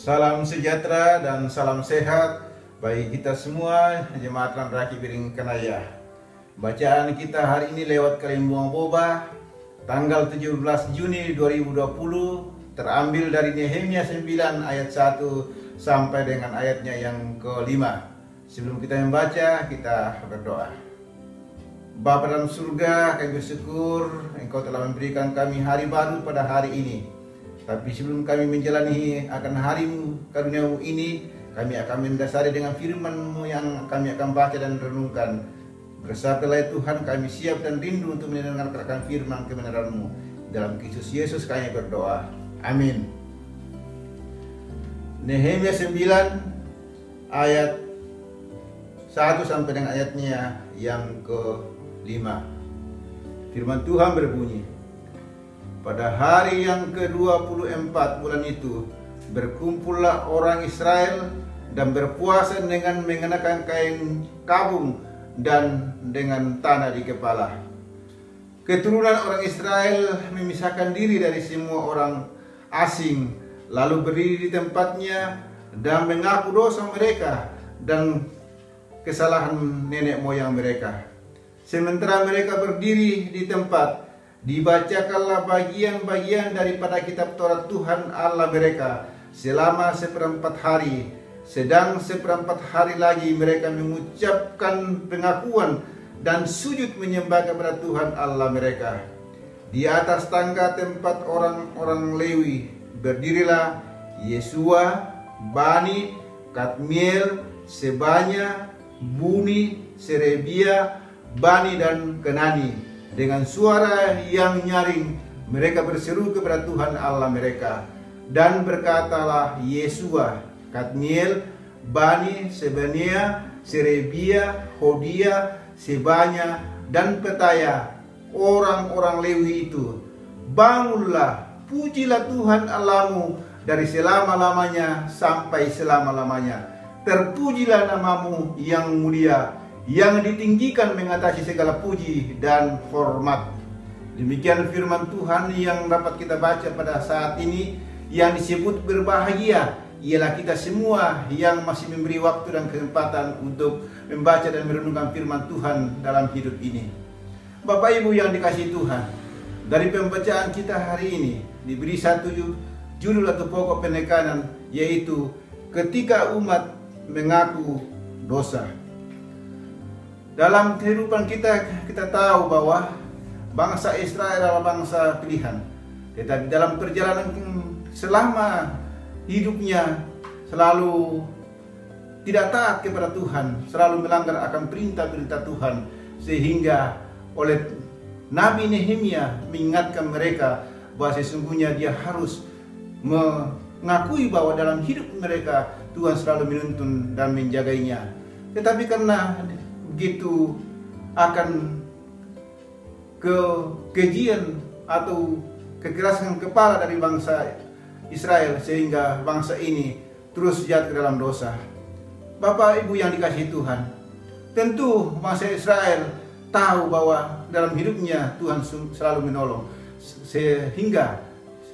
Salam sejahtera dan salam sehat bagi kita semua jemaat Raki Piring Kanaya. Bacaan kita hari ini lewat Kalimbang Boba tanggal 17 Juni 2020 terambil dari Nehemia 9 ayat 1 sampai dengan ayatnya yang ke-5. Sebelum kita membaca, kita berdoa. Bapa dalam surga, kami bersyukur Engkau telah memberikan kami hari baru pada hari ini. Tapi sebelum kami menjalani akan hari-Mu, karunia-Mu ini, kami akan mendasari dengan firman-Mu yang kami akan baca dan renungkan. Bersabdalah Tuhan, kami siap dan rindu untuk mendengarkan firman kebenaran-Mu. Dalam Kristus Yesus kami berdoa. Amin. Nehemia 9 ayat 1 sampai dengan ayatnya yang ke-5. Firman Tuhan berbunyi, pada hari yang ke-24 bulan itu, berkumpullah orang Israel dan berpuasa dengan mengenakan kain kabung dan dengan tanah di kepala. Keturunan orang Israel memisahkan diri dari semua orang asing, lalu berdiri di tempatnya dan mengaku dosa mereka dan kesalahan nenek moyang mereka. Sementara mereka berdiri di tempat, dibacakanlah bagian-bagian daripada kitab Taurat Tuhan Allah mereka selama seperempat hari. Sedang seperempat hari lagi mereka mengucapkan pengakuan dan sujud menyembah kepada Tuhan Allah mereka. Di atas tangga tempat orang-orang Lewi berdirilah Yesua, Bani, Kadmiel, Sebanya, Buni, Serebia, Bani dan Kenani. Dengan suara yang nyaring mereka berseru kepada Tuhan Allah mereka, dan berkatalah Yesua, Kadmiel, Bani, Sebania, Serebia, Hodia, Sebanya dan Petaya, orang-orang Lewi itu, bangunlah, pujilah Tuhan Allahmu dari selama-lamanya sampai selama-lamanya. Terpujilah namamu yang mulia, yang ditinggikan mengatasi segala puji dan hormat. Demikian firman Tuhan yang dapat kita baca pada saat ini. Yang disebut berbahagia ialah kita semua yang masih memberi waktu dan kesempatan untuk membaca dan merenungkan firman Tuhan dalam hidup ini. Bapak Ibu yang dikasihi Tuhan, dari pembacaan kita hari ini diberi satu judul atau pokok penekanan, yaitu ketika umat mengaku dosa. Dalam kehidupan kita tahu bahwa bangsa Israel adalah bangsa pilihan. Tetapi dalam perjalanan selama hidupnya selalu tidak taat kepada Tuhan, selalu melanggar akan perintah-perintah Tuhan, sehingga oleh Nabi Nehemia mengingatkan mereka bahwa sesungguhnya dia harus mengakui bahwa dalam hidup mereka Tuhan selalu menuntun dan menjaganya. Tetapi karena begitu akan kekejian atau kekerasan kepala dari bangsa Israel, sehingga bangsa ini terus jatuh ke dalam dosa. Bapak Ibu yang dikasihi Tuhan, tentu bangsa Israel tahu bahwa dalam hidupnya Tuhan selalu menolong, sehingga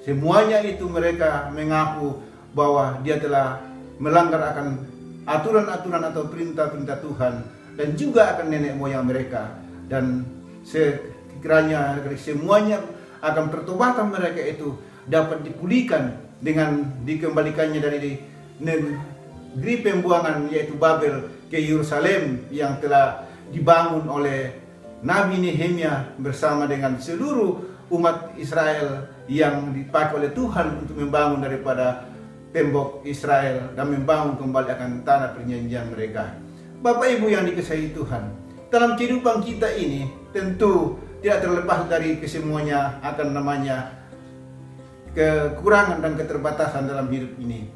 semuanya itu mereka mengaku bahwa dia telah melanggar akan aturan-aturan atau perintah-perintah Tuhan dan juga akan nenek moyang mereka, dan sekiranya semuanya akan pertobatan mereka itu dapat dipulihkan dengan dikembalikannya dari negeri pembuangan yaitu Babel ke Yerusalem yang telah dibangun oleh Nabi Nehemia bersama dengan seluruh umat Israel yang dipakai oleh Tuhan untuk membangun daripada tembok Israel dan membangun kembali akan tanah perjanjian mereka. Bapak Ibu yang dikasihi Tuhan, dalam kehidupan kita ini tentu tidak terlepas dari kesemuanya akan namanya kekurangan dan keterbatasan dalam hidup ini.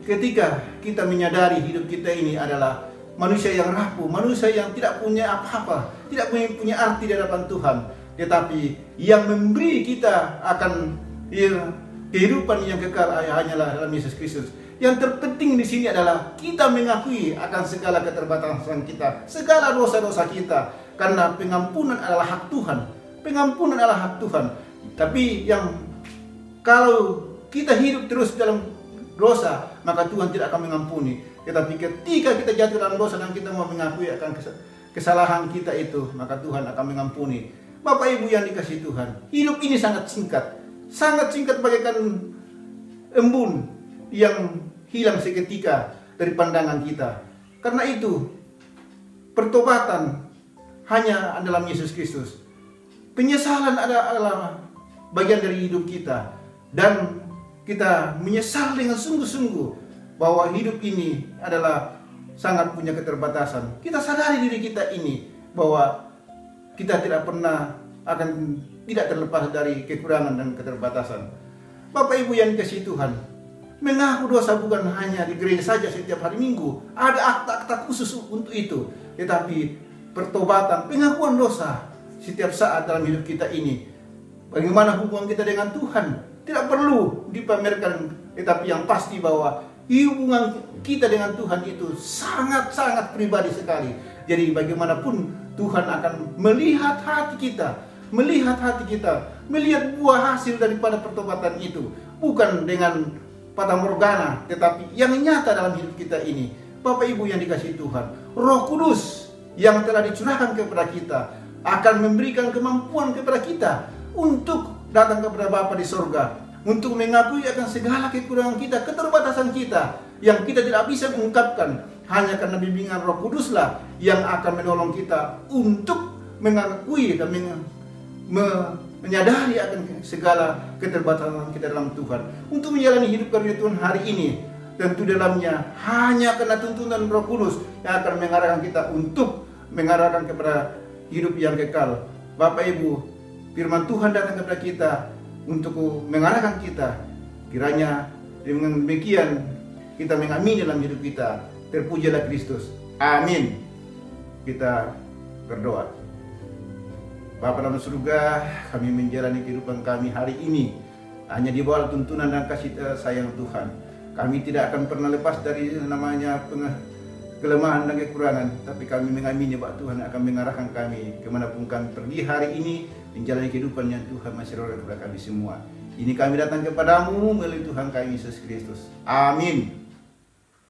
Ketika kita menyadari hidup kita ini adalah manusia yang rapuh, manusia yang tidak punya apa-apa, tidak punya arti di hadapan Tuhan, tetapi yang memberi kita akan kehidupan yang kekal hanyalah dalam Yesus Kristus. Yang terpenting di sini adalah kita mengakui akan segala keterbatasan kita, segala dosa-dosa kita, karena pengampunan adalah hak Tuhan. Pengampunan adalah hak Tuhan. Tapi yang kalau kita hidup terus dalam dosa, maka Tuhan tidak akan mengampuni. Tetapi ketika kita jatuh dalam dosa dan kita mau mengakui akan kesalahan kita itu, maka Tuhan akan mengampuni. Bapak Ibu yang dikasihi Tuhan, hidup ini sangat singkat bagaikan embun yang hilang seketika dari pandangan kita. Karena itu, pertobatan hanya dalam Yesus Kristus. Penyesalan adalah bagian dari hidup kita, dan kita menyesal dengan sungguh-sungguh bahwa hidup ini adalah sangat punya keterbatasan. Kita sadari diri kita ini bahwa kita tidak pernah akan tidak terlepas dari kekurangan dan keterbatasan. Bapak Ibu yang dikasihi Tuhan, mengaku dosa bukan hanya di gereja saja setiap hari Minggu. Ada akta-akta khusus untuk itu. Tetapi pertobatan, pengakuan dosa setiap saat dalam hidup kita ini. Bagaimana hubungan kita dengan Tuhan tidak perlu dipamerkan, tetapi yang pasti bahwa hubungan kita dengan Tuhan itu sangat-sangat pribadi sekali. Jadi bagaimanapun Tuhan akan melihat hati kita, melihat buah hasil daripada pertobatan itu, bukan dengan fata morgana, tetapi yang nyata dalam hidup kita ini. Bapak Ibu yang dikasihi Tuhan, Roh Kudus yang telah dicurahkan kepada kita akan memberikan kemampuan kepada kita untuk datang kepada Bapa di sorga, untuk mengakui akan segala kekurangan kita, keterbatasan kita yang kita tidak bisa mengungkapkan. Hanya karena bimbingan Roh Kuduslah yang akan menolong kita untuk mengakui dan menyadari akan segala keterbatasan kita dalam Tuhan, untuk menjalani hidup karunia Tuhan hari ini. Tentu dalamnya hanya karena tuntunan Roh Kudus yang akan mengarahkan kita untuk mengarahkan kepada hidup yang kekal. Bapak Ibu, firman Tuhan datang kepada kita untuk mengarahkan kita. Kiranya dengan demikian kita mengamini dalam hidup kita. Terpujilah Kristus. Amin. Kita berdoa. Bapa dalam surga, kami menjalani kehidupan kami hari ini hanya di bawah tuntunan dan kasih sayang Tuhan. Kami tidak akan pernah lepas dari namanya kelemahan dan kekurangan, tapi kami mengamini bahwa Tuhan akan mengarahkan kami kemanapun kami pergi hari ini, menjalani kehidupan yang Tuhan masih kepada kami semua. Ini kami datang kepadamu melalui Tuhan kami Yesus Kristus. Amin.